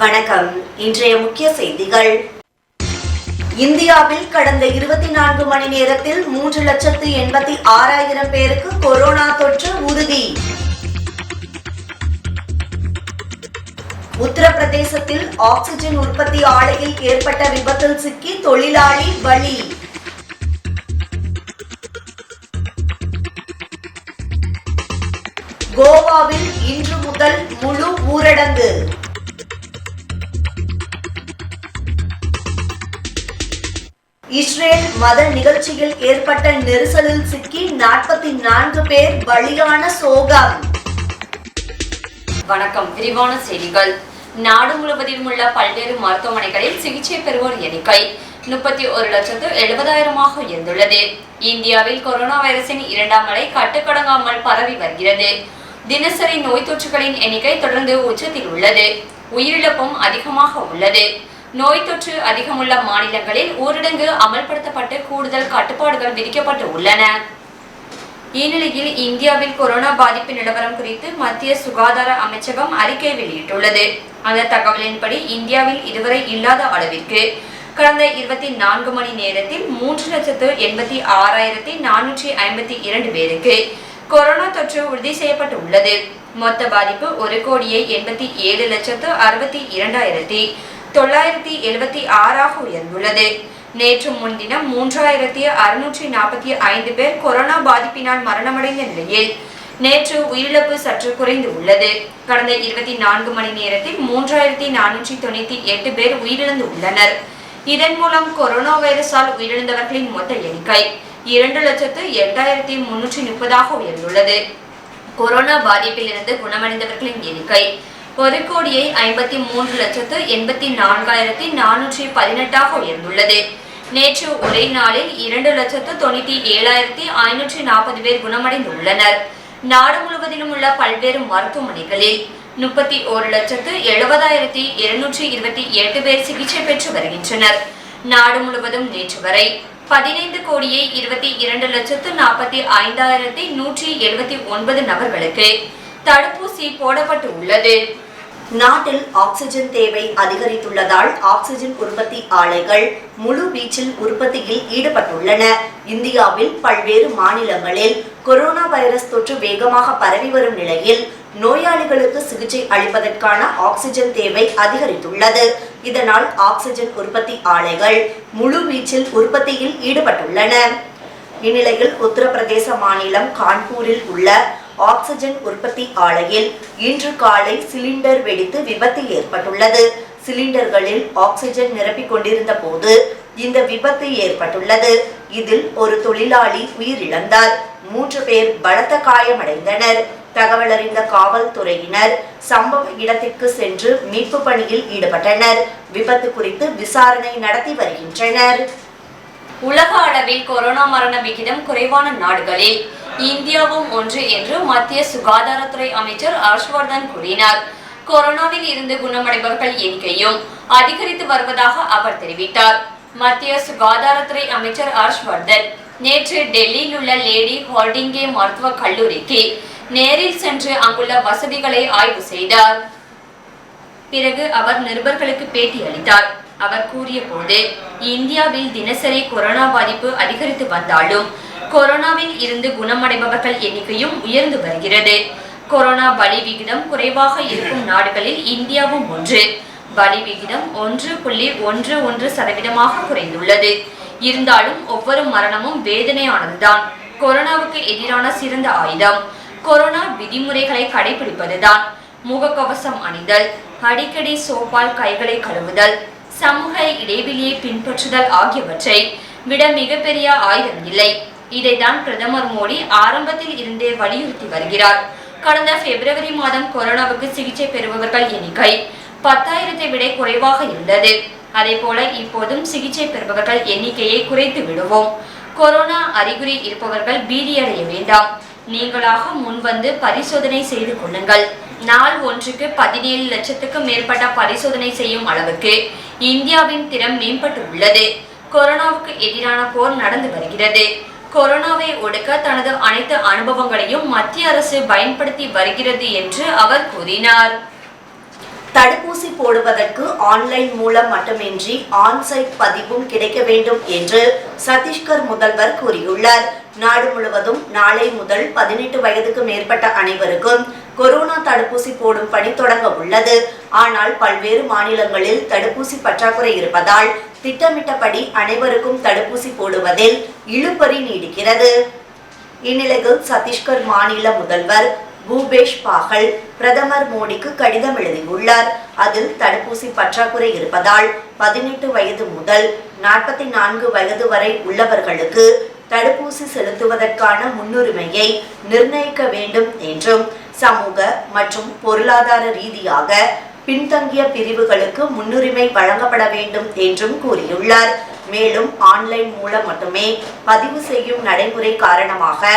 வணக்கம். இன்றைய முக்கிய செய்திகள். இந்தியாவில் கடந்த 24 மணி நேரத்தில் 3,86,000 பேருக்கு கொரோனா தொற்று உறுதி. உத்தரப்பிரதேசத்தில் ஆக்சிஜன் உற்பத்தி ஆலையில் ஏற்பட்ட விபத்தில் சிக்கி தொழிலாளி பலி. கோவாவில் இன்று முதல் முழு ஊரடங்கு. இஸ்ரேல் மத நிகழ்ச்சியில் ஏற்பட்ட நெரிசலில் சிக்கி 44 பேர் பலியான சோகம். வணக்கம். விரிவான செய்திகள். நாடு முழுவதிலும் உள்ள பல்வேறு மருத்துவமனைகளில் சிகிச்சை பெறுவோர் எண்ணிக்கை 31,70,000 உயர்ந்துள்ளது. இந்தியாவில் கொரோனா வைரஸின் 2ஆம் அலை கட்டுக்கடங்காமல் பரவி வருகிறது. தினசரி நோய் தொற்றுகளின் எண்ணிக்கை தொடர்ந்து உச்சத்தில் உள்ளது. உயிரிழப்பும் அதிகமாக உள்ளது. நோய் தொற்று அதிகமுள்ள மாநிலங்களில் ஊரடங்கு அமல்படுத்தப்பட்டு கூடுதல் கட்டுப்பாடுகள் விதிக்கப்பட்டு உள்ளன. இந்நிலையில் இந்தியாவில் கொரோனா பாதிப்பு நிலவரம் குறித்து மத்திய சுகாதார அமைச்சகம் அறிக்கை வெளியிட்டுள்ளது. அந்த தகவலின்படி இந்தியாவில் இதுவரை இல்லாத அளவிற்கு கடந்த 24 மணி நேரத்தில் 3,86,452 பேருக்கு கொரோனா தொற்று உறுதி செய்யப்பட்டு உள்ளது. மொத்த பாதிப்பு 1,87,62,976 உயர்ந்துள்ளது. நேற்று முன்தினம் 3,645 பேர் கொரோனா பாதிப்பினால் மரணமடைந்த நிலையில் நேற்று உயிரிழப்பு சற்று குறைந்து உள்ளது. கடந்த 24 மணி நேரத்தில் 3,498 பேர் உயிரிழந்து உள்ளனர். இதன் மூலம் கொரோனா வைரஸால் உயிரிழந்தவர்களின் மொத்த எண்ணிக்கை 2,08,330 உயர்ந்துள்ளது. கொரோனா பாதிப்பிலிருந்து குணமடைந்தவர்களின் எண்ணிக்கை 1,53,84,418 உயர்ந்துள்ளது. நேற்று ஒரே நாளில் 2,97,540 பேர் குணமடைந்துள்ளனர். நாடு முழுவதிலும் உள்ள பல்வேறு மருத்துவமனைகளில் 31,70,228 பேர் சிகிச்சை பெற்று வருகின்றனர். நாடு முழுவதும் நேற்று வரை 15,22,45,179 நபர்களுக்கு தடுப்பூசி போடப்பட்டு உள்ளது. நாட்டில் ஆக்சிஜன் தேவை அதிகரித்துள்ளதால் ஆக்சிஜன் உற்பத்தி ஆலைகள் முழு வீச்சில் உற்பத்தியில் ஈடுபட்டுள்ளன. இந்தியாவில் பல்வேறு மாநிலங்களில் கொரோனா வைரஸ் தொற்று வேகமாக பரவி வரும் நிலையில் நோயாளிகளுக்கு சிகிச்சை அளிப்பதற்கான ஆக்சிஜன் தேவை அதிகரித்துள்ளது. இதனால் ஆக்சிஜன் உற்பத்தி ஆலைகள் முழு வீச்சில் உற்பத்தியில் ஈடுபட்டுள்ளன. இந்நிலையில் உத்தரப்பிரதேச மாநிலம் கான்பூரில் உள்ள ஆக்சிஜன் உற்பத்தி ஆலையில் இன்று காலை சிலிண்டர் வெடித்து விபத்து ஏற்பட்டுள்ளது. சிலிண்டர்களில் ஆக்சிஜன் நிரப்பிக் கொண்டிருந்த போது இந்த விபத்து ஏற்பட்டுள்ளது. இதில் ஒரு தொழிலாளி உயிரிழந்தார். 3 பேர் பலத்த காயமடைந்தனர். தகவல் அறிந்த காவல்துறையினர் சம்பவ இடத்திற்கு சென்று மீட்பு பணியில் ஈடுபட்டனர். விபத்து குறித்து விசாரணை நடத்தி வருகின்றனர். உலக அளவில் கொரோனா மரண விகிதம் குறைவான நாடுகளில் இந்தியாவும் ஒன்று என்று மத்திய சுகாதாரத்துறை அமைச்சர் ஹர்ஷ்வர்தன் கூறினார். கொரோனாவில் இருந்து குணமடைபவர்கள் எண்ணிக்கையும் அதிகரித்து வருவதாக அவர் தெரிவித்தார். மத்திய சுகாதாரத்துறை அமைச்சர் ஹர்ஷ்வர்தன் நேற்று டெல்லியில் உள்ள லேடி ஹார்டிங்கே மருத்துவக் கல்லூரிக்கு நேரில் சென்று அங்குள்ள வசதிகளை ஆய்வு செய்தார். பிறகு அவர் நிருபர்களுக்கு பேட்டி அளித்தார். அவர் கூறிய போது, இந்தியாவில் தினசரி கொரோனா பாதிப்பு அதிகரித்து வந்தாலும் கொரோனாவில் இருந்து குணமடைபவர்கள் எண்ணிக்கையும் உயர்ந்து வருகிறது. கொரோனா பலி விகிதம் குறைவாக இருக்கும் நாடுகளில் இந்தியாவும் ஒன்று. பலி விகிதம் 1.11% குறைந்துள்ளது. இருந்தாலும் ஒவ்வொரு மரணமும் வேதனையானதுதான். கொரோனாவுக்கு எதிரான சிறந்த ஆயுதம் கொரோனா விதிமுறைகளை கடைபிடிப்பதுதான். முகக்கவசம் அணிதல், அடிக்கடி சோப்பால் கைகளை கழுவுதல், சமூக இடைவெளியை பின்பற்றுதல் ஆகியவற்றை விட மிகப்பெரிய ஆயுதம் இல்லை. இதைதான் பிரதமர் மோடி ஆரம்பத்தில் இருந்தே வலியுறுத்தி வருகிறார். கடந்த பிப்ரவரி மாதம் கொரோனாவுக்கு சிகிச்சை பெறுபவர்கள் எண்ணிக்கை 10,000 விட குறைவாக இருந்தது. அதே போல இப்போதும் சிகிச்சை பெறுபவர்கள் எண்ணிக்கையை குறைத்து விடுவோம். கொரோனா அறிகுறி இருப்பவர்கள் பீதியடைய வேண்டாம். நீங்களாக முன்வந்து பரிசோதனை செய்து கொள்ளுங்கள். நாள் ஒன்றுக்கு 17 லட்சத்துக்கும் மேற்பட்ட பரிசோதனை செய்யும் அளவுக்கு இந்தியாவின் திறம் மேம்பட்டு உள்ளது. கொரோனாவுக்கு எதிரான போர் நடந்து வருகிறது. கொரோனாவை ஒடுக்க தனது அனைத்து அனுபவங்களையும் மத்திய அரசு பயன்படுத்தி வருகிறது என்று அவர் கூறினார். தடுப்பூசி போடுவதற்கு ஆன்லைன் மூலம் மட்டுமின்றி ஆன்சைட் பதிவும் கிடைக்க வேண்டும் என்று சத்தீஸ்கர் முதல்வர் கூறியுள்ளார். நாடு முழுவதும் நாளை முதல் 18 வயதுக்கு மேற்பட்ட அனைவருக்கும் கொரோனா தடுப்பூசி போடும் பணி தொடங்க உள்ளது. ஆனால் பல்வேறு மாநிலங்களில் தடுப்பூசி பற்றாக்குறை இருப்பதால் திட்டமிட்டபடி அனைவருக்கும் தடுப்பூசி போடுவதில் இழுபறி நீடிக்கிறது. இந்நிலையில் சத்தீஸ்கர் மாநில முதல்வர் பூபேஷ் பாகல் பிரதமர் மோடிக்கு கடிதம் எழுதியுள்ளார். அதில் தடுப்பூசி பற்றாக்குறை இருப்பதால் 18 வயது முதல் 44 வயது வரை உள்ளவர்களுக்கு தடுப்பூசி செலுத்துவதற்கான முன்னுரிமையை நிர்ணயிக்க வேண்டும் என்றும் சமூக மற்றும் பொருளாதார ரீதியாக பின்தங்கிய பிரிவுகளுக்கு முன்னுரிமை வழங்கப்பட வேண்டும் என்றும் கூறியுள்ளார். மேலும் ஆன்லைன் மூலம் மட்டுமே பதிவு செய்யும் நடைமுறை காரணமாக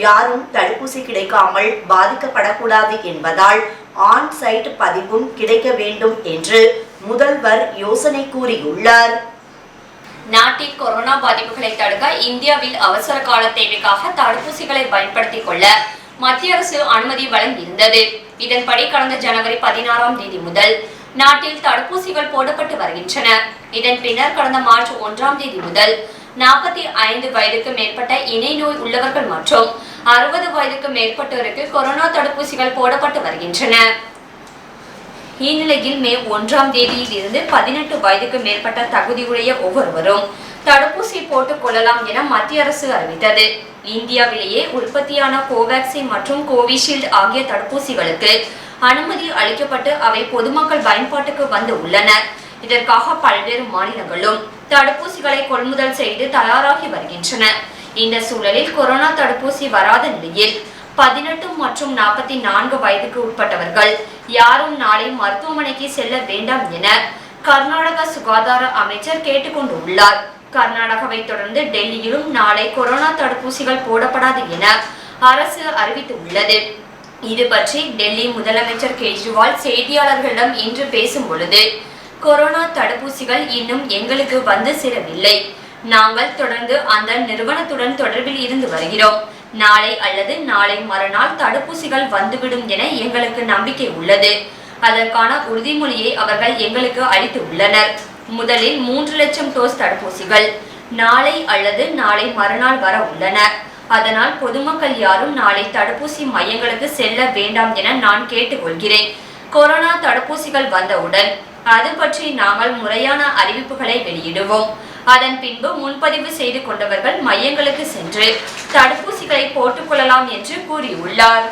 யாரும் தடுப்பூசி கிடைக்காமல் பாதிக்கப்படக்கூடாது என்பதால் ஆன் சைட் பதிவும் கிடைக்க வேண்டும் என்று முதல்வர் யோசனை கூறியுள்ளார். நாட்டில் கொரோனா பாதிப்புகளை தடுக்க இந்தியாவில் அவசர கால தேவைக்காக தடுப்பூசிகளை பயன்படுத்திக் கொள்ள மத்திய அரசு அனுமதி வழங்கியிருந்தது. இதன்படி கடந்த ஜனவரி 16ஆம் தேதி முதல் நாட்டில் தடுப்பூசிகள் போடப்பட்டு வருகின்றன. இதன் பின்னர் கடந்த மார்ச் 1ஆம் தேதி முதல் 45 வயதுக்கு மேற்பட்ட இணை நோய் உள்ளவர்கள் மற்றும் 60 வயதுக்கு மேற்பட்டோருக்கு கொரோனா தடுப்பூசிகள் போடப்பட்டு வருகின்றன. இந்நிலையில் மே 1ஆம் தேதியில் இருந்து 18 வயதுக்கு மேற்பட்ட தகுதியுடைய ஒவ்வொருவரும் தடுப்பூசி போட்டுக் கொள்ளலாம் என மத்திய அரசு அறிவித்தது. இந்தியாவிலேயே உற்பத்தியான கோவேக்சின் மற்றும் கோவிஷீல்டு ஆகிய தடுப்பூசிகளுக்கு அனுமதி அளிக்கப்பட்டு அவை பொதுமக்கள் பயன்பாட்டுக்கு வந்து உள்ளன. இதற்காக பல்வேறு மாநிலங்களும் தடுப்பூசிகளை கொள்முதல் செய்து தயாராகி வருகின்றன. இந்த சூழலில் கொரோனா தடுப்பூசி வராத நிலையில் 18 மற்றும் 44 வயதுக்கு உட்பட்டவர்கள் யாரும் நாளை மருத்துவமனைக்கு செல்ல வேண்டாம் என கர்நாடக சுகாதார அமைச்சர் கேட்டுக்கொண்டுள்ளார். கர்நாடகாவை தொடர்ந்து டெல்லியிலும் நாளை கொரோனா தடுப்பூசிகள் போடப்படாது என அரசு அறிவித்துள்ளது. இது பற்றி டெல்லி முதலமைச்சர் கெஜ்ரிவால் செய்தியாளர்களிடம் இன்று பேசும் பொழுது, கொரோனா தடுப்பூசிகள் இன்னும் எங்களுக்கு வந்து சேரவில்லை. நாங்கள் தொடர்ந்து அந்த நிறுவனத்துடன் தொடர்பில் இருந்து வருகிறோம். நாளை அல்லது நாளை மறுநாள் தடுப்பூசிகள் வந்துவிடும் என எங்களுக்கு நம்பிக்கை உள்ளது. அதற்கான உறுதிமொழியை அவர்கள் எங்களுக்கு அளித்து உள்ளனர். முதலில் 3 லட்சம் டோஸ் தடுப்பூசிகள் நாளை அல்லது நாளை மறுநாள் வர உள்ளன. அதனால் பொதுமக்கள் யாரும் நாளை தடுப்பூசி மையங்களுக்கு செல்ல வேண்டாம் என நான் கேட்டுக்கொள்கிறேன். கொரோனா தடுப்பூசிகள் வந்தவுடன் அது பற்றி நாங்கள் முறையான அறிவிப்புகளை வெளியிடுவோம். அதன் பின்பு முன்பதிவு செய்து கொண்டவர்கள் மையங்களுக்கு சென்று தடுப்பூசிகளை போட்டுக்கொள்ளலாம் என்று கூறியுள்ளார்.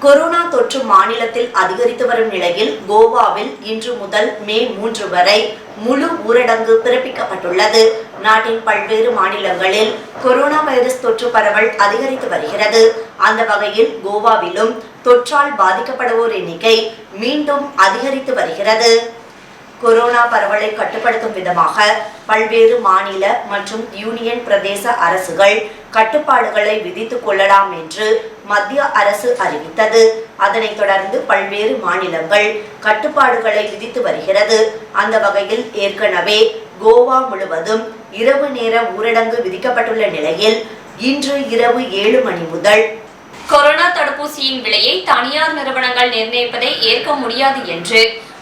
கொரோனா தொற்று மாநிலத்தில் அதிகரித்து வரும் நிலையில் கோவாவில் இன்று முதல் மே 3 வரை முழு ஊரடங்கு பிறப்பிக்கப்பட்டுள்ளது. நாட்டின் பல்வேறு மாநிலங்களில் கொரோனா வைரஸ் தொற்று பரவல் அதிகரித்து வருகிறது. அந்த வகையில் கோவாவிலும் தொற்றால் பாதிக்கப்படுவோர் எண்ணிக்கை மீண்டும் அதிகரித்து வருகிறது. கொரோனா பரவலை கட்டுப்படுத்தும் விதமாக பல்வேறு மாநில மற்றும் யூனியன் பிரதேச அரசுகள் கட்டுப்பாடுகளை விதித்துக் கொள்ளலாம் என்று மத்திய அரசு அறிவித்தது. அதனைத் தொடர்ந்து பல்வேறு மாநிலங்கள் கட்டுப்பாடுகளை விதித்து வருகிறது. அந்த வகையில் ஏற்கனவே கோவா முழுவதும் இரவு நேர ஊரடங்கு விதிக்கப்பட்டுள்ள நிலையில் இன்று இரவு 7 மணி முதல் கொரோனா தடுப்பூசியின் விலையை தனியார் நிறுவனங்கள் நிர்ணயிப்பதை ஏற்க முடியாது என்று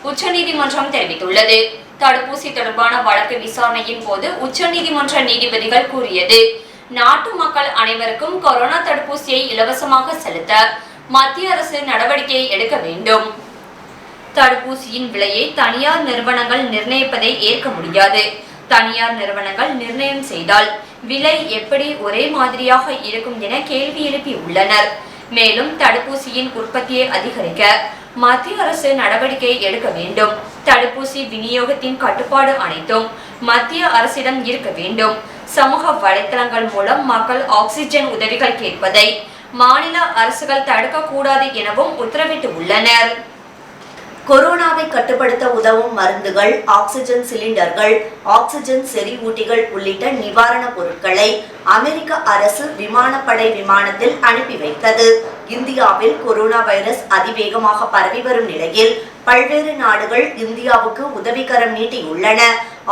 உச்சநீதிமன்றம் தெரிவித்துள்ளது. தடுப்பூசி தொடர்பான வழக்கு விசாரணையின் போது உச்சநீதிமன்ற நீதிபதிகள் கூறியது, நாட்டு மக்கள் அனைவருக்கும் கொரோனா தடுப்பூசியை இலவசமாக செலுத்த மத்திய அரசு நடவடிக்கை எடுக்க வேண்டும். தடுப்பூசியின் விலையை தனியார் நிறுவனங்கள் நிர்ணயிப்பதை ஏற்க முடியாது. தனியார் நிறுவனங்கள் நிர்ணயம் செய்தால் விலை எப்படி ஒரே மாதிரியாக இருக்கும் என கேள்வி எழுப்பியுள்ளனர். மேலும் தடுப்பூசியின் உற்பத்தியை அதிகரிக்க மத்திய அரசு நடவடிக்கை எடுக்க வேண்டும். தடுப்பூசி விநியோகத்தின் கட்டுப்பாடு அனைத்தும் மத்திய அரசிடம் இருக்க வேண்டும். சமூக வலைதளங்கள் மூலம் மக்கள் ஆக்சிஜன் உதவிகள் கேட்பதை மாநில அரசுகள் தடுக்கக்கூடாது எனவும் உத்தரவிட்டு உள்ளனர். கொரோனாவை கட்டுப்படுத்த உதவும் மருந்துகள், ஆக்சிஜன் சிலிண்டர்கள், ஆக்சிஜன் செறிவூட்டிகள் உள்ளிட்ட நிவாரணப் பொருட்களை அமெரிக்க அரசு விமானப்படை விமானத்தில் அனுப்பி வைத்தது. இந்தியாவில் கொரோனா வைரஸ் அதிவேகமாக பரவி வரும் நிலையில் பல்வேறு நாடுகள் இந்தியாவுக்கு உதவிக்கரம் நீட்டியுள்ளன.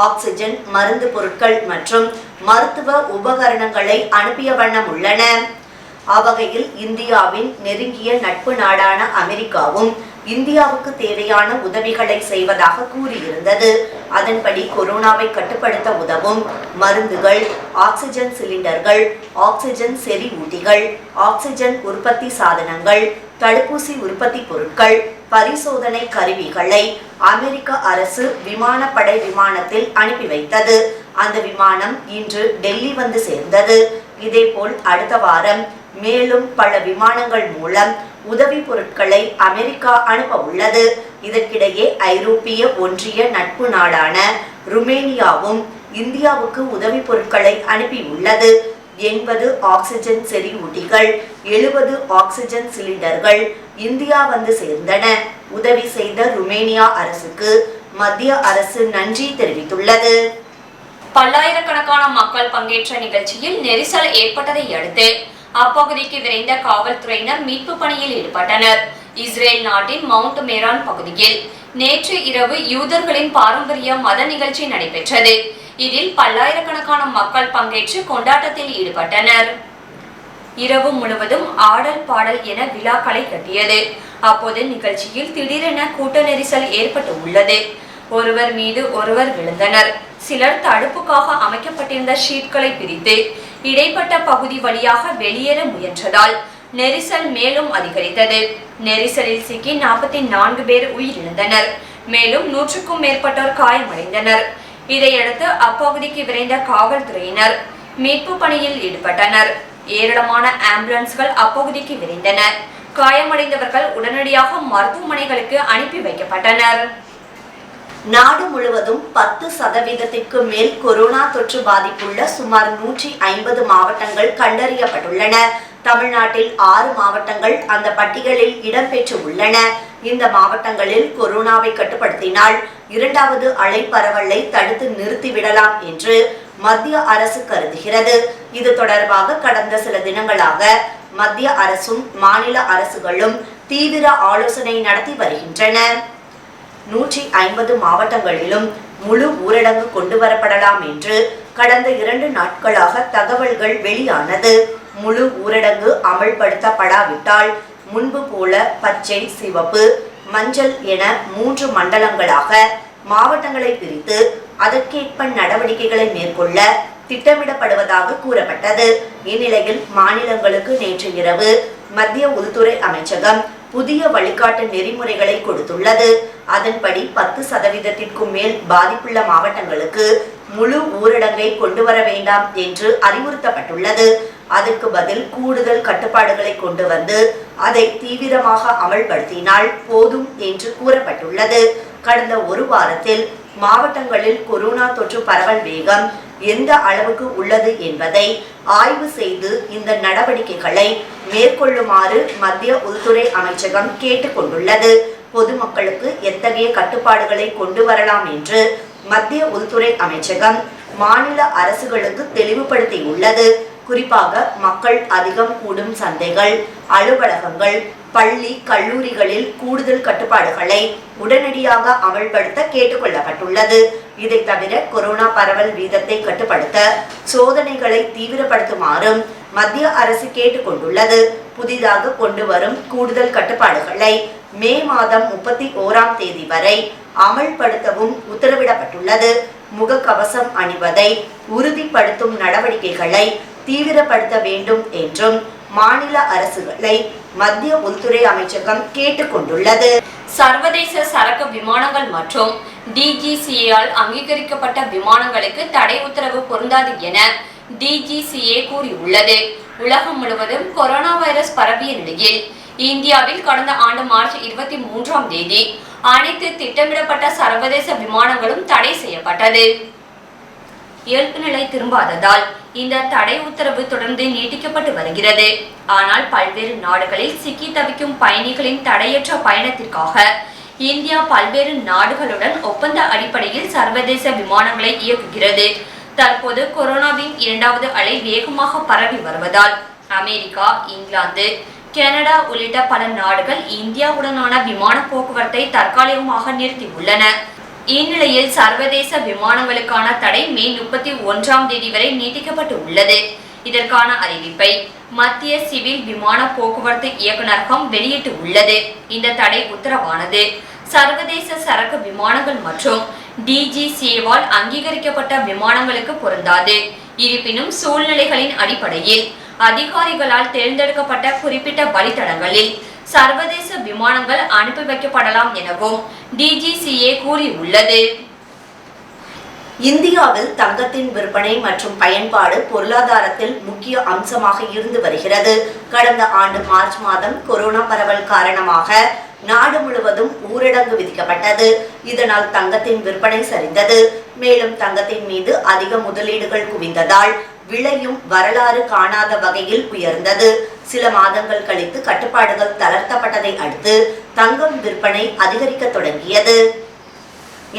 ஆக்சிஜன், மருந்து பொருட்கள் மற்றும் மருத்துவ உபகரணங்களை அனுப்பிய வண்ணம் உள்ளன. அவ்வகையில் இந்தியாவின் நெருங்கிய நட்பு நாடான அமெரிக்காவும் இந்தியாவுக்கு தேவையான உதவிகளை செய்வதாக கூறியிருந்தது. அதன்படி கொரோனாவை கட்டுப்படுத்த உதவும் மருந்துகள், ஆக்சிஜன் சிலிண்டர்கள், ஆக்சிஜன் செறிவூட்டிகள், ஆக்சிஜன் உற்பத்தி சாதனங்கள், தடுப்பூசி உற்பத்தி பொருட்கள், பரிசோதனை கருவிகளை அமெரிக்க அரசு விமானப்படை விமானத்தில் அனுப்பி வைத்தது. அந்த விமானம் இன்று டெல்லி வந்து சேர்ந்தது. இதேபோல் அடுத்த வாரம் மேலும் பல விமானங்கள் மூலம் உதவி பொருட்களை அமெரிக்கா அனுப்ப உள்ளது. இதற்கிடையே ஐரோப்பிய ஒன்றிய நட்பு நாடான ருமேனியாவும் இந்தியாவுக்கு உதவி பொருட்களை அனுப்பியுள்ளது. 80 ஆக்சிஜன் செறிவூட்டிகள், 70 ஆக்சிஜன் சிலிண்டர்கள் இந்தியா வந்து சேர்ந்தன. உதவி செய்த ருமேனியா அரசுக்கு மத்திய அரசு நன்றி தெரிவித்துள்ளது. பல்லாயிரக்கணக்கான மக்கள் பங்கேற்ற நிகழ்ச்சியில் நெரிசல் ஏற்பட்டதை அடுத்து அப்பகுதிக்கு விரைந்த காவல்துறையினர் மீட்பு பணியில் ஈடுபட்டனர். இஸ்ரேல் நாட்டின் மவுண்ட் மேரான் பகுதியில் நேற்று இரவு யூதர்களின் பாரம்பரிய மத நிகழ்ச்சி நடைபெற்றது. இதில் பல்லாயிரக்கணக்கான மக்கள் பங்கேற்று கொண்டாட்டத்தில் ஈடுபட்டனர். இரவு முழுவதும் ஆடல் பாடல் என விழாக்களை கட்டியது. அப்போது நிகழ்ச்சியில் திடீரென கூட்ட நெரிசல் ஏற்பட்டு உள்ளது. ஒருவர் மீது ஒருவர் விழுந்தனர். சிலர் தடுப்புக்காக அமைக்கப்பட்டிருந்த ஷீட்களை பிரித்து இடைப்பட்ட பகுதி வழியாக வெளியேற முயன்றதால் நெரிசல் மேலும் அதிகரித்தது. நெரிசலில் சிக்கி 44 பேர் உயிரிழந்தனர். மேலும் 100க்கும் மேற்பட்டோர் காயமடைந்தனர். இதையடுத்து அப்பகுதிக்கு விரைந்த காவல்துறையினர் மீட்பு பணியில் ஈடுபட்டனர். ஏராளமான ஆம்புலன்ஸ்கள் அப்பகுதிக்கு விரைந்தன. காயமடைந்தவர்கள் உடனடியாக மருத்துவமனைகளுக்கு அனுப்பி வைக்கப்பட்டனர். நாடு முழுவதும் 10% மேல் கொரோனா தொற்று பாதிப்புள்ள சுமார் 150 மாவட்டங்கள் கண்டறியப்பட்டுள்ளன. தமிழ்நாட்டில் 6 மாவட்டங்கள் அந்த பட்டியலில் இடம்பெற்று உள்ளன. இந்த மாவட்டங்களில் கொரோனாவை கட்டுப்படுத்தினால் 2வது அலை பரவலை தடுத்து நிறுத்திவிடலாம் என்று மத்திய அரசு கருதுகிறது. இது தொடர்பாக கடந்த சில தினங்களாக மத்திய அரசும் மாநில அரசுகளும் தீவிர ஆலோசனை நடத்தி வருகின்றன. 150 மாவட்டங்களிலும் முழு ஊரடங்கு கொண்டு வரப்படலாம் என்று கடந்த 2 நாட்களாக தகவல்கள் வெளியானது. முழு ஊரடங்கு அமல்படுத்தப்படாவிட்டால் முன்பு போல பச்சை, சிவப்பு, மஞ்சள் என 3 மண்டலங்களாக மாவட்டங்களை பிரித்து அதற்கேற்ப நடவடிக்கைகளை மேற்கொள்ள திட்டமிடப்படுவதாக கூறப்பட்டது. இந்நிலையில் மாநிலங்களுக்கு நேற்று இரவு மத்திய உள்துறை அமைச்சகம் புதிய வழிகாட்டு நெறிமுறைகளை கொடுத்துள்ளது. அதன்படி 10%க்கும் மேல் பாதிப்புள்ள மாவட்டங்களுக்கு முழு ஊரடங்கை கொண்டு வர வேண்டாம் என்று அறிவுறுத்தப்பட்டுள்ளது. அதற்கு பதில் கூடுதல் கட்டுப்பாடுகளை கொண்டு வந்து அதை தீவிரமாக அமல்படுத்தினால் போதும் என்று கூறப்பட்டுள்ளது. கடந்த ஒரு வாரத்தில் மாவட்டங்களில் கொரோனா தொற்று பரவல் வேகம் எந்த அளவுக்கு உள்ளது என்பதை ஆய்வு செய்து இந்த நடவடிக்கைகளை மேற்கொள்ளுமாறு மத்திய உள்துறை அமைச்சகம் கேட்டுக்கொண்டுள்ளது. பொதுமக்களுக்கு எத்தகைய கட்டுப்பாடுகளை கொண்டு வரலாம் என்று மத்திய உள்துறை அமைச்சகம் மாநில அரசுகளுக்கு தெளிவுபடுத்தியுள்ளது. குறிப்பாக மக்கள் அதிகம் கூடும் சந்தைகள், அலுவலகங்கள், பள்ளி, கல்லூரிகளில் கூடுதல் கட்டுப்பாடுகளை உடனடியாக அமல்படுத்த கேட்டுக்கொள்ளப்பட்டுள்ளது. இதை தவிர கொரோனா பரவல் வீதத்தை கட்டுப்படுத்த சோதனைகளை தீவிரப்படுத்துமாறும் மத்திய அரசு கேட்டுக்கொண்டுள்ளது. புதிதாக கொண்டு வரும் கூடுதல் கட்டுப்பாடுகளை மே மாதம் 31ஆம் தேதி வரை அமல்படுத்தவும் உத்தரவிடப்பட்டுள்ளது. முகக்கவசம் அணிவதை உறுதிப்படுத்தும் நடவடிக்கைகளை தீவிரப்படுத்த வேண்டும் என்றும் மாநில அரசுகளை மத்திய உள்துறை அமைச்சகம் கேட்டுக்கொண்டுள்ளது. சர்வதேச சரக்கு விமானங்கள் மற்றும் DGCA-ஆல் அங்கீகரிக்கப்பட்ட விமானங்களுக்கு தடை உத்தரவு பொருந்தாது என DGCA கூறியுள்ளது. உலகம் முழுவதும் கொரோனா வைரஸ் பரவிய நிலையில் இந்தியாவில் கடந்த ஆண்டு மார்ச் 23ஆம் தேதி அனைத்து திட்டமிடப்பட்ட சர்வதேச விமானங்களும் தடை செய்யப்பட்டது. இயல்பு நிலை திரும்பாததால் இந்த தடை உத்தரவு தொடர்ந்து நீட்டிக்கப்பட்டு வருகிறது. ஆனால் பல்வேறு நாடுகளில் சிக்கி தவிக்கும் பயணிகளின் தடையற்ற பயணத்திற்காக இந்தியா பல்வேறு நாடுகளுடன் ஒப்பந்த அடிப்படையில் சர்வதேச விமானங்களை இயக்குகிறது. தற்போது கொரோனாவின் 2வது அலை வேகமாக பரவி வருவதால் அமெரிக்கா, இங்கிலாந்து, கனடா உள்ளிட்ட பல நாடுகள் இந்தியாவுடனான விமான போக்குவரத்தை தற்காலிகமாக நிறுத்தியுள்ளன. இந்நிலையில் சர்வதேச விமானங்களுக்கான தடை மே 31ஆம் தேதி வரை நீட்டிக்கப்பட்டு உள்ளது. இதற்கான அறிவிப்பை மத்திய சிவில் விமான போக்குவரத்து இயக்குநரகம் வெளியிட்டு உள்ளது. இந்த தடை உத்தரவானது சர்வதேச சரக்கு விமானங்கள் மற்றும் DGCAவால் அங்கீகரிக்கப்பட்ட விமானங்களுக்கு பொருந்தாது. இருப்பினும் சூழ்நிலைகளின் அடிப்படையில் அதிகாரிகளால் தேர்ந்தெடுக்கப்பட்ட குறிப்பிட்ட வழித்தடங்களில் சர்வதேச விமானங்கள் அனுப்பி வைக்கப்படலாம் எனவும் DGCA கூறியுள்ளது. இந்தியாவில் தங்கத்தின் விற்பனை மற்றும் பயன்பாடு பொருளாதாரத்தில் முக்கிய அம்சமாக இருந்து வருகிறது. கடந்த ஆண்டு மார்ச் மாதம் கொரோனா பரவல் காரணமாக நாடு முழுவதும் ஊரடங்கு விதிக்கப்பட்டது. இதனால் தங்கத்தின் விற்பனை சரிந்தது. மேலும் தங்கத்தின் மீது அதிக முதலீடுகள் குவிந்ததால் விலையும் வரலாறு காணாத வகையில் உயர்ந்தது. சில மாதங்கள் கழித்து கட்டுப்பாடுகள் தளர்த்தப்பட்டதை அடுத்து தங்கம் விற்பனை அதிகரிக்க தொடங்கியது.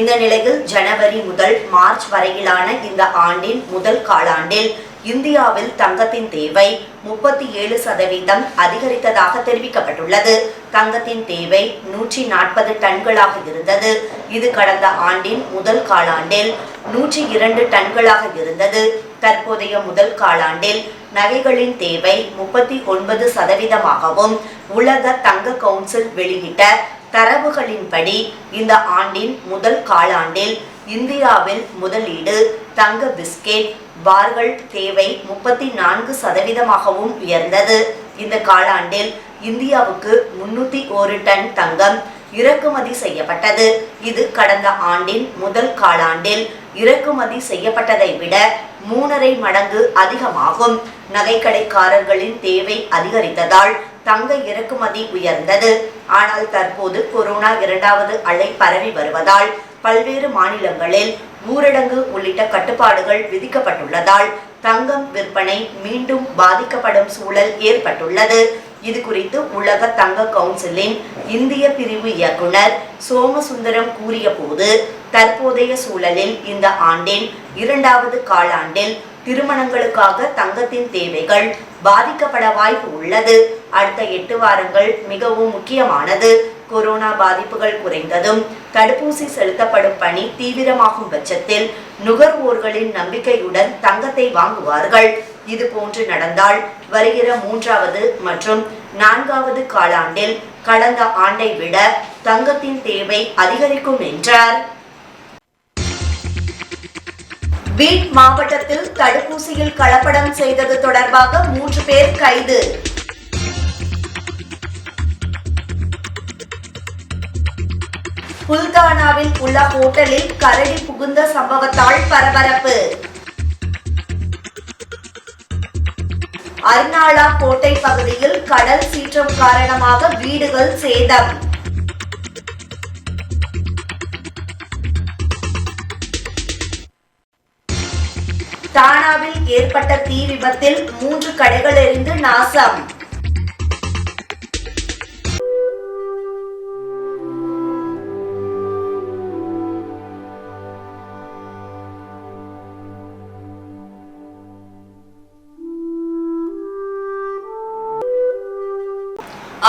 இந்த நிலையில் ஜனவரி முதல் மார்ச் வரையிலான இந்த ஆண்டின் முதல் காலாண்டில் இந்தியாவில் தங்கத்தின் தேவை 37% அதிகரித்ததாக தெரிவிக்கப்பட்டுள்ளது. தங்கத்தின் தேவை 140 டன்களாக இருந்தது. இது கடந்த ஆண்டின் முதல் காலாண்டில் 102 டன்களாக இருந்தது. தற்போதைய முதல் காலாண்டில் நகைகளின் தேவை 39%ஆகவும் உலக தங்க கவுன்சில் வெளியிட்ட தரவுகளின்படி இந்த ஆண்டின் முதல் காலாண்டில் இந்தியாவில் முதலீடு தங்க பிஸ்கெட் பார்கள் தேவை 34%ஆகவும் உயர்ந்தது. இந்த காலாண்டில் இந்தியாவுக்கு 301 டன் தங்கம் இறக்குமதி செய்யப்பட்டது. இது கடந்த ஆண்டின் முதல் காலாண்டில் இறக்குமதி செய்யப்பட்டதை விட 3.5 மடங்கு அதிகமாகும். நகைக்கடைக்காரர்களின் தேவை அதிகரித்ததால் தங்க இறக்குமதி உயர்ந்தது. ஆனால் தற்போது கொரோனா 2வது அலை பரவி வருவதால் பல்வேறு மாநிலங்களில் ஊரடங்கு உள்ளிட்ட கட்டுப்பாடுகள் விதிக்கப்பட்டுள்ளதால் தங்கம் விற்பனை மீண்டும் பாதிக்கப்படும் சூழல் ஏற்பட்டுள்ளது. இது குறித்து உலக தங்க கவுன்சிலின் இந்திய பிரிவு இயக்குனர் சோமசுந்தரம் கூறிய போது, தற்போதைய சூழலில் இந்த ஆண்டின் 2வது காலாண்டில் திருமணங்களுக்காக தங்கத்தின் தேவைகள் பாதிக்கப்பட வாய்ப்பு உள்ளது. அடுத்த 8 வாரங்கள் மிகவும் முக்கியமானது. கொரோனா பாதிப்புகள் குறைந்ததும் தடுப்பூசி செலுத்தப்படும் பணி தீவிரமாகும் பட்சத்தில் நுகர்வோர்களின் நம்பிக்கையுடன் தங்கத்தை வாங்குவார்கள். இது போன்று நடந்தால் வருகிற 3வது மற்றும் 4வது காலாண்டில் கடந்த ஆண்டை விட தங்கத்தின் தேவை அதிகரிக்கும் என்றார். பீட் மாவட்டத்தில் தடுப்பூசியில் கலப்படம் செய்தது தொடர்பாக 3 பேர் கைது. புல்தானாவில் உள்ள ஹோட்டலில் கரடி புகுந்த சம்பவத்தால் பரபரப்பு. அர்னாலா கோட்டை பகுதியில் கடல் சீற்றம் காரணமாக வீடுகள் சேதம். தானாவில் ஏற்பட்ட தீ விபத்தில் 3 கடைகள் எரிந்து நாசம்.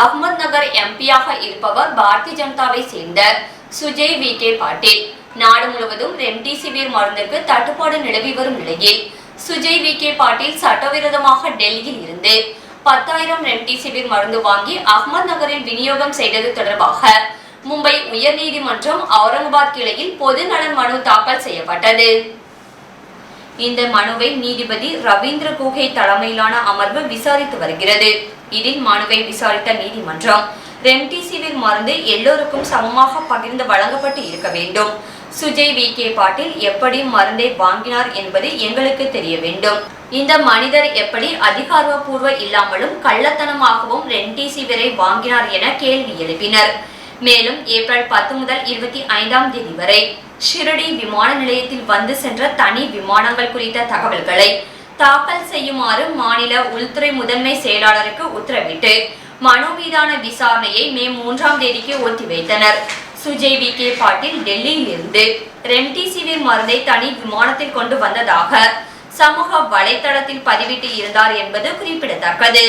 அஹ்மத் நகர் எம்பியாக இருப்பவர் பாரதிய ஜனதாவை சேர்ந்த சுஜய் விகே பாட்டீல். நாடு முழுவதும் ரெம்டெசிவிர் மருந்துக்கு தட்டுப்பாடு நிலவி வரும் நிலையில் சுஜய் விகே பாட்டீல் சட்டவிரோதமாக டெல்லியில் இருந்து 10,000 ரெம்டெசிவிர் மருந்து வாங்கி அஹ்மத் நகரில் விநியோகம் செய்தது தொடர்பாக மும்பை உயர்நீதிமன்றம் அவுரங்காபாத் கிளையில் பொது நலன் மனு தாக்கல் செய்யப்பட்டது. இந்த மனுவை நீதிபதி ரவீந்திர கோகே தலைமையிலான அமர்வு விசாரித்து வருகிறது. இதில் மனுவை விசாரித்த நீதிமன்றம் ரெம்டெசிவிர் மருந்து எல்லோருக்கும் சமமாக பகிர்ந்து வழங்கப்பட்டு இருக்க வேண்டும். சுஜய் விகே பாட்டீல் எப்படி மருந்தை வாங்கினார் என்பது எங்களுக்கு தெரிய வேண்டும். இந்த மனிதர் எப்படி அதிகாரப்பூர்வ இல்லாமலும் கள்ளத்தனமாகவும் ரெம்டெசிவிரை வாங்கினார் என கேள்வி எழுப்பினர். மேலும் ஏப்ரல் 10 முதல் 25ஆம் தேதி வரை ஷிரடி விமான நிலையத்தில் வந்து சென்ற தனி விமானங்கள் குறித்த தகவல்களை தாக்கல் செய்யுமாறு மாநில உள்துறை முதன்மை செயலாளருக்கு உத்தரவிட்டு மனு மீதான விசாரணையை மே 3ஆம் தேதிக்கு ஒத்திவைத்தனர். சுஜய் விகே பாட்டீல் டெல்லியில் இருந்து ரெம்டெசிவிர் மருந்தை தனி விமானத்தில் கொண்டு வந்ததாக சமூக வலைதளத்தில் பதிவிட்டு இருந்தார் என்பது குறிப்பிடத்தக்கது.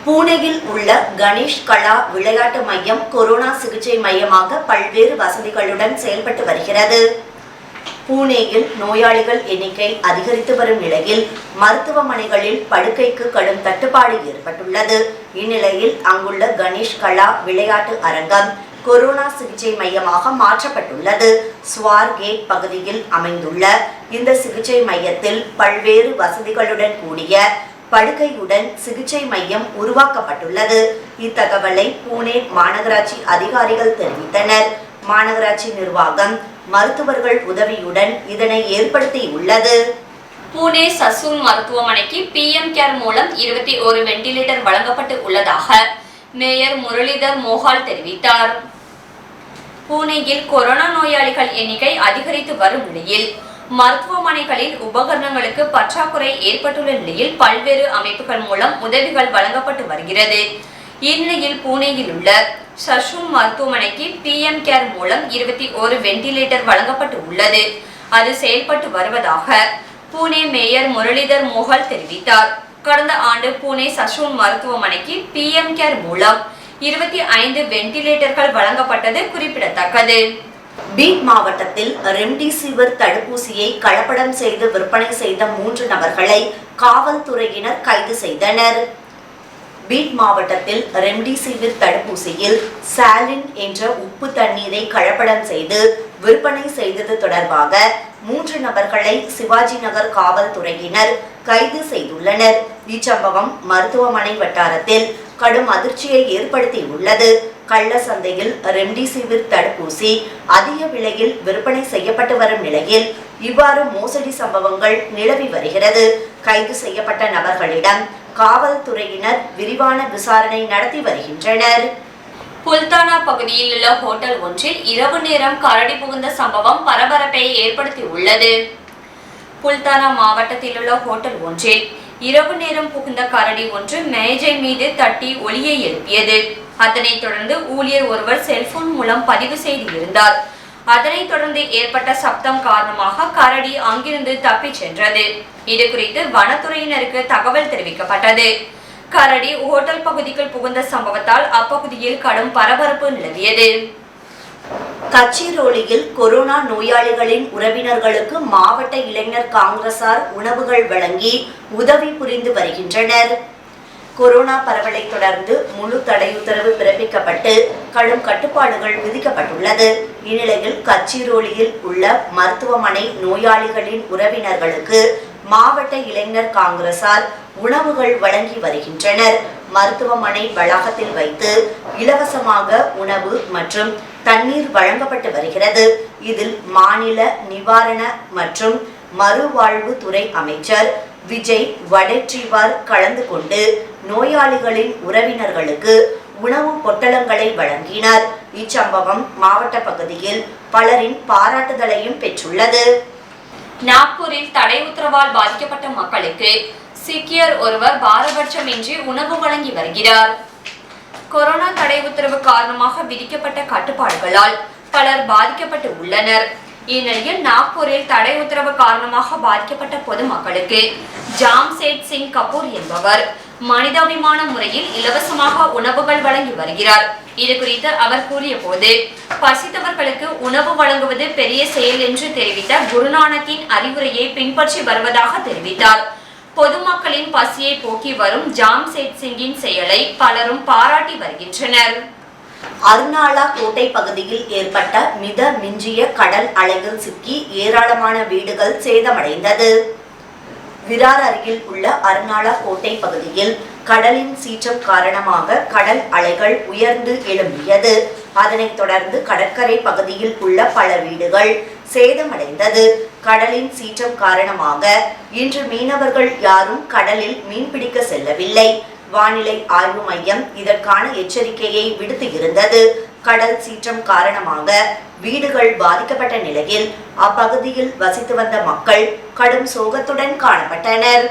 பூனேயில் உள்ள கணேஷ் கலா விளையாட்டு மையம் கொரோனா சிகிச்சை மையமாக பல்வேறு வசதிகளுடன் செயல்பட்டு வருகிறது. பூனேயில் நோயாளிகள் எண்ணிக்கை அதிகரித்து வரும் நிலையில் மருத்துவமனைகளில் படுக்கைக்கு கடும் தட்டுப்பாடு ஏற்பட்டுள்ளது. இந்நிலையில் அங்குள்ள கணேஷ் கலா விளையாட்டு அரங்கம் கொரோனா சிகிச்சை மையமாக மாற்றப்பட்டுள்ளது. ஸ்வார் கேட் பகுதியில் அமைந்துள்ள இந்த சிகிச்சை மையத்தில் பல்வேறு வசதிகளுடன் கூடிய படுக்கையுடன் சிகிச்சை மையம் உருவாக்கப்பட்டுள்ளது. இத்தகவலை பூனே மாநகராட்சி அதிகாரிகள் தெரிவித்தனர். மாநகராட்சி நிர்வாகம் மருத்துவர்கள் உதவியுடன் இதனை ஏற்படுத்தியுள்ளது. பூனே சசூன் மருத்துவமனைக்கு PM கேர் மூலம் 21 வெண்டிலேட்டர் வழங்கப்பட்டு உள்ளதாக மேயர் முரளிதர் மோஹால் தெரிவித்தார். பூனேயில் கொரோனா நோயாளிகள் எண்ணிக்கை அதிகரித்து வரும் நிலையில் மருத்துவமனைகளில் உபகரணங்களுக்கு பற்றாக்குறை ஏற்பட்டுள்ள நிலையில் பல்வேறு அமைப்புகள் மூலம் உதவிகள் வழங்கப்பட்டு வருகிறது. இந்நிலையில் பூனேயில் உள்ள சசூன் மருத்துவமனைக்கு PM கேர் மூலம் 21 வெண்டிலேட்டர் வழங்கப்பட்டு உள்ளது. அது செயல்பட்டு வருவதாக பூனே மேயர் முரளிதர் மோஹால் தெரிவித்தார். கடந்த ஆண்டு பூனே சசூன் மருத்துவமனைக்கு PM கேர் மூலம் 25 வெண்டிலேட்டர்கள் வழங்கப்பட்டது குறிப்பிடத்தக்கது. பீட் மாவட்டத்தில் ரெம்டிசிவிர் தடுப்பூசியை கலப்படம் செய்து விற்பனை செய்த 3 நபர்களை காவல்துறையினர் கைது செய்தனர். பீட் மாவட்டத்தில் ரெம்டிசிவிர் தடுப்பூசியில் சாலின் என்ற உப்பு தண்ணீரை கலப்படம் செய்து விற்பனை செய்தது தொடர்பாக 3 நபர்களை சிவாஜி நகர் காவல்துறையினர் கைது செய்துள்ளனர். இச்சம்பவம் மருத்துவமனை வட்டாரத்தில் கடும் அதிர்ச்சியை ஏற்படுத்தியுள்ளது. கள்ள சந்தையில் ரெம்டிசிவிர் தடுப்பூசி அதிக விலையில் விற்பனை செய்யப்பட்டு வரும் நிலையில் இவ்வாறு மோசடி சம்பவங்கள் நிலவி வருகிறது. கைது செய்யப்பட்ட நபர்களிடம் காவல்துறையினர் விரிவான விசாரணை நடத்தி வருகின்றனர். புல்தானா பகுதியில் உள்ள ஹோட்டல் ஒன்றில் இரவு நேரம் கரடி புகுந்த சம்பவம் பரபரப்பை ஏற்படுத்தி உள்ளது. புல்தானா மாவட்டத்தில் உள்ள ஹோட்டல் ஒன்றில் இரவு நேரம் புகுந்த கரடி ஒன்று மேஜை மீது தட்டி ஒலியை எழுப்பியது. அதனைத் தொடர்ந்து ஊழியர் ஒருவர் செல்போன் மூலம் பதிவு செய்திருந்தார். அதனைத் தொடர்ந்து ஏற்பட்ட சப்தம் காரணமாக கரடி அங்கிருந்து தப்பிச் சென்றது. இது குறித்து வனத்துறையினருக்கு தகவல் தெரிவிக்கப்பட்டது. கரடி ஹோட்டல் பகுதிக்குள் புகுந்த சம்பவத்தால் அப்பகுதியில் கடும் பரபரப்பு நிலவியது. கச்சிரோலியில் கொரோனா நோயாளிகளின் உறவினர்களுக்கு மாவட்ட இளைஞர் காங்கிரசார் உணவுகள் வழங்கி உதவி புரிந்து வருகின்றனர். கொரோனா பரவலை தொடர்ந்து முழு தடையுத்தரவு பிறப்பிக்கப்பட்டு கடும் கட்டுப்பாடுகள் விதிக்கப்பட்டுள்ளது. இந்நிலையில் கச்சிரோலியில் உள்ள மருத்துவமனை நோயாளிகளின் உறவினர்களுக்கு மாவட்ட இளைஞர் காங்கிரசார் உணவுகள் வழங்கி வருகின்றனர். மருத்துவமனை வளாகத்தில் வைத்து இலவசமாக உணவு மற்றும் தண்ணீர் வழங்கப்பட்டு வருகிறது. இதில் மாநில நிவாரண மற்றும் மறுவாழ்வு துறை அமைச்சர் விஜய் வடேட்ரிவார் கலந்து கொண்டு நோயாளிகளின் உறவினர்களுக்கு உணவு பொட்டலங்களை வழங்கினார். இச்சம்பவம் மாவட்ட பகுதியில் பலரின் பாராட்டுதலையும் பெற்றுள்ளது. நாக்பூரில் தடை உத்தரவால் பாதிக்கப்பட்ட மக்களுக்கு சீக்கியர் ஒருவர் பாரபட்சமின்றி உணவு வழங்கி வருகிறார். கொரோனா தடை உத்தரவு காரணமாக விதிக்கப்பட்ட கட்டுப்பாடுகளால் பலர் பாதிக்கப்பட்டு உள்ளனர். இந்நிலையில் நாக்பூரில் தடை உத்தரவு காரணமாக பாதிக்கப்பட்ட பொதுமக்களுக்கு ஜாம்சேட் சிங் கபூர் என்பவர் மனிதாபிமான முறையில் இலவசமாக உணவுகள் வழங்கி வருகிறார். இது குறித்து அவர் கூறிய போது, பசித்தவர்களுக்கு உணவு வழங்குவது பெரிய செயல் என்று தெரிவித்த குருநானக்கின் அறிவுரையை பின்பற்றி வருவதாக தெரிவித்தார். பொதுமக்களின் பசியை போக்கி வரும் ஜாம்சேட் சிங்கின் செயலை பலரும் பாராட்டி வருகின்றனர். அர்னாலா கோட்டை பகுதியில் ஏற்பட்ட மித மிஞ்சிய கடல் அலைகள் சிக்கி ஏராளமான வீடுகள் சேதமடைந்தது. விரார் அருகில் உள்ள அர்னாலா கோட்டை பகுதியில் கடலின் சீற்றம் காரணமாக கடல் அலைகள் உயர்ந்து எழும்பியது. அதனைத் தொடர்ந்து கடற்கரை பகுதியில் உள்ள பல வீடுகள் சேதமடைந்தது. கடலின் சீற்றம் காரணமாக இன்று மீனவர்கள் யாரும் கடலில் மீன்பிடிக்க செல்லவில்லை. வானிலை ஆய்வு மையம் இதற்கான எச்சரிக்கையை விடுத்து இருந்தது. கடல் சீற்றம் காரணமாக வீடுகள் பாதிக்கப்பட்ட நிலையில் அப்பகுதியில் வசித்து வந்த மக்கள் கடும் சோகத்துடன் காணப்பட்டனர்.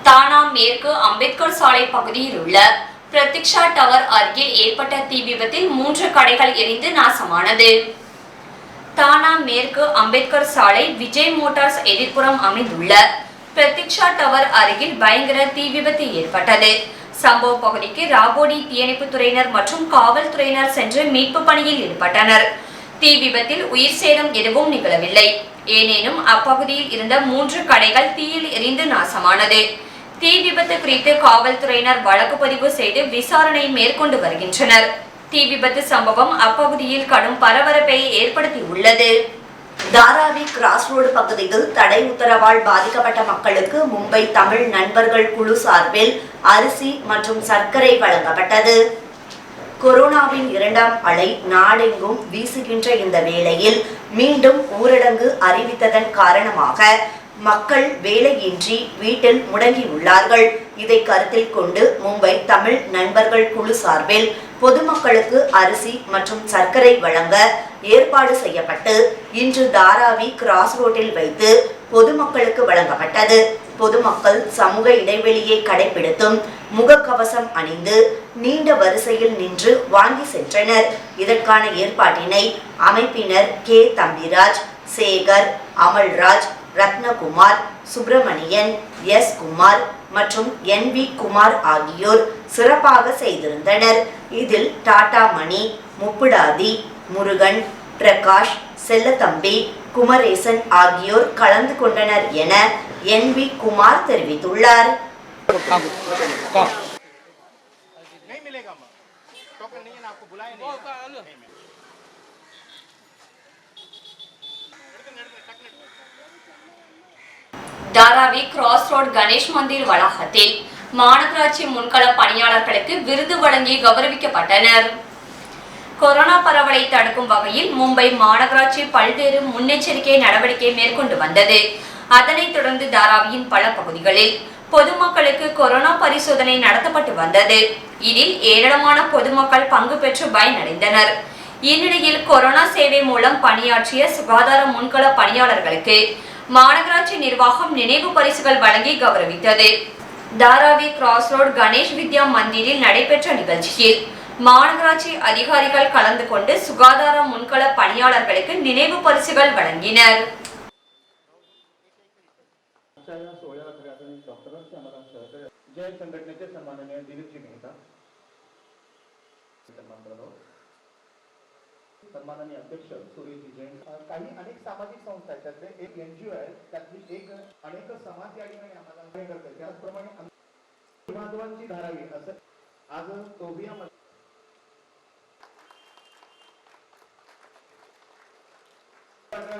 தானா மேற்கு அம்பேத்கர் சாலை பகுதியில் உள்ள பிரதீக்ஷா டவர் அருகில் ஏற்பட்ட தீ விபத்தில் 3 கடைகள் எரிந்து நாசமானது. தானா மேற்கு அம்பேத்கர் சாலை விஜய் மோட்டார்ஸ் எதிர்ப்புறம் அமைந்துள்ள பிரதீக்ஷா டவர் அருகில் பயங்கர தீ விபத்து ஏற்பட்டது. சம்பவ பகுதிக்கு ராகோடி தீயணைப்பு துறையினர் மற்றும் காவல்துறையினர் சென்று மீட்பு பணியில் ஈடுபட்டனர். தீ விபத்தில் உயிர் சேதம் எதுவும் நிகழவில்லை. ஏனெனும் அப்பகுதியில் இருந்த 3 கடைகள் தீயில் எரிந்து நாசமானது. தீ விபத்து குறித்து காவல்துறையினர் வழக்கு பதிவு செய்து விசாரணை மேற்கொண்டு வருகின்றனர். தீ விபத்து சம்பவம் அப்பகுதியில் கடும் பரபரப்பை ஏற்படுத்தியுள்ளது. தாராவி கிராஸ் ரோடு பகுதியில் தடை உத்தரவால் பாதிக்கப்பட்ட மக்களுக்கு மும்பை தமிழ் நண்பர்கள் குழு சார்பில் அரிசி மற்றும் சர்க்கரை வழங்கப்பட்டது. கொரோனாவின் 2ஆம் அலை நாடெங்கும் வீசுகின்ற இந்த வேளையில் மீண்டும் ஊரடங்கு அறிவித்ததன் காரணமாக மக்கள் வேலையின்றி வீட்டில் முடங்கியுள்ளார்கள். இதை கருத்தில் கொண்டு மும்பை தமிழ் நண்பர்கள் குழு சார்பில் பொதுமக்களுக்கு அரிசி மற்றும் சர்க்கரை வழங்க ஏற்பாடு செய்யப்பட்டு இன்று தாராவி கிராஸ் ரோட்டில் வைத்து பொதுமக்களுக்கு வழங்கப்பட்டது. பொதுமக்கள் சமூக இடைவெளியை கடைபிடித்தும் முகக்கவசம் அணிந்து நீண்ட வரிசையில் நின்று வாங்கி சென்றனர். இதற்கான ஏற்பாட்டினை அமைப்பினர் கே தம்பிராஜ், சேகர், அமல்ராஜ், ரத்னகுமார், சுப்பிரமணியன், எஸ் குமார் மற்றும் NV குமார் ஆகியோர் சிறப்பாக செய்திருந்தனர். இதில் டாடா மணி, முப்புடாதி, முருகன், பிரகாஷ், செல்லத்தம்பி, குமரேசன் ஆகியோர் கலந்து கொண்டனர் என NV குமார் தெரிவித்துள்ளார். தாராவி கிராஸ் ரோட் கணேஷ் மந்திர் வளாகத்தில் மாநகராட்சி முன்கள பணியாளர்களுக்கு விருது வழங்கி கௌரவிக்கப்பட்டனர். கொரோனா பரவலை தடுக்கும் வகையில் மும்பை மாநகராட்சி பல்வேறு முன்னெச்சரிக்கை நடவடிக்கை மேற்கொண்டு வந்தது. அதனைத் தொடர்ந்து தாராவியின் பல பகுதிகளில் பொதுமக்களுக்கு கொரோனா பரிசோதனை நடத்தப்பட்டு வந்தது. இதில் ஏராளமான பொதுமக்கள் பங்கு பெற்று பயனடைந்தனர். இந்நிலையில் கொரோனா சேவை மூலம் பணியாற்றிய சுகாதார முன்கள பணியாளர்களுக்கு மாநகராட்சி நிர்வாகம் நினைவு பரிசுகள் வழங்கி கௌரவித்தது. தாராவி கிராஸ் ரோட் கணேஷ் வித்யா மந்திரில் நடைபெற்ற நிகழ்ச்சியில் மாநகராட்சி அதிகாரிகள் கலந்து கொண்டு சுகாதார முன்கள பணியாளர்களுக்கு நினைவு பரிசுகள் வழங்கினர். सन्माननीय अध्यक्ष सुरेश जैन काही अनेक सामाजिक संस्था आहेत, त्यातले एक NGO आहे, त्यातली एक अनेक समाज या ठिकाणी आम्हाला काय करते. त्याचप्रमाणे बांधवांची धारावी असं आज तोबिया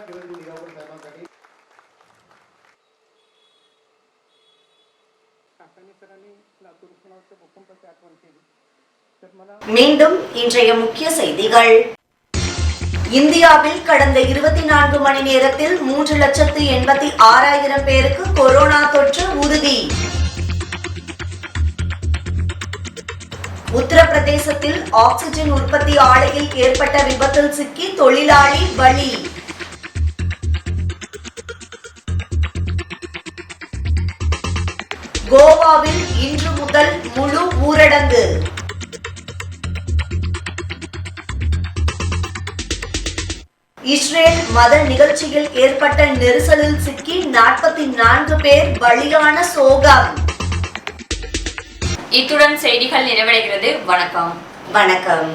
किरण निगावकर साहेबांसाठी काकांनी सरांनी लातूर शहराच्या भूकंपाची आठवण केली. மீண்டும் இன்றைய முக்கிய செய்திகள். இந்தியாவில் கடந்த 24 மணி நேரத்தில் 3,86,000 பேருக்கு கொரோனா தொற்று உறுதி. உத்தரப்பிரதேசத்தில் ஆக்சிஜன் உற்பத்தி ஆலையில் ஏற்பட்ட விபத்தில் சிக்கி தொழிலாளி பலி. கோவாவில் இன்று முதல் முழு ஊரடங்கு. இஸ்ரேல் மத நிகழ்ச்சியில் ஏற்பட்ட நெரிசலில் சிக்கி 44 பேர் பலியான சோகம். இத்துடன் செய்திகள் நிறைவடைகிறது. வணக்கம்.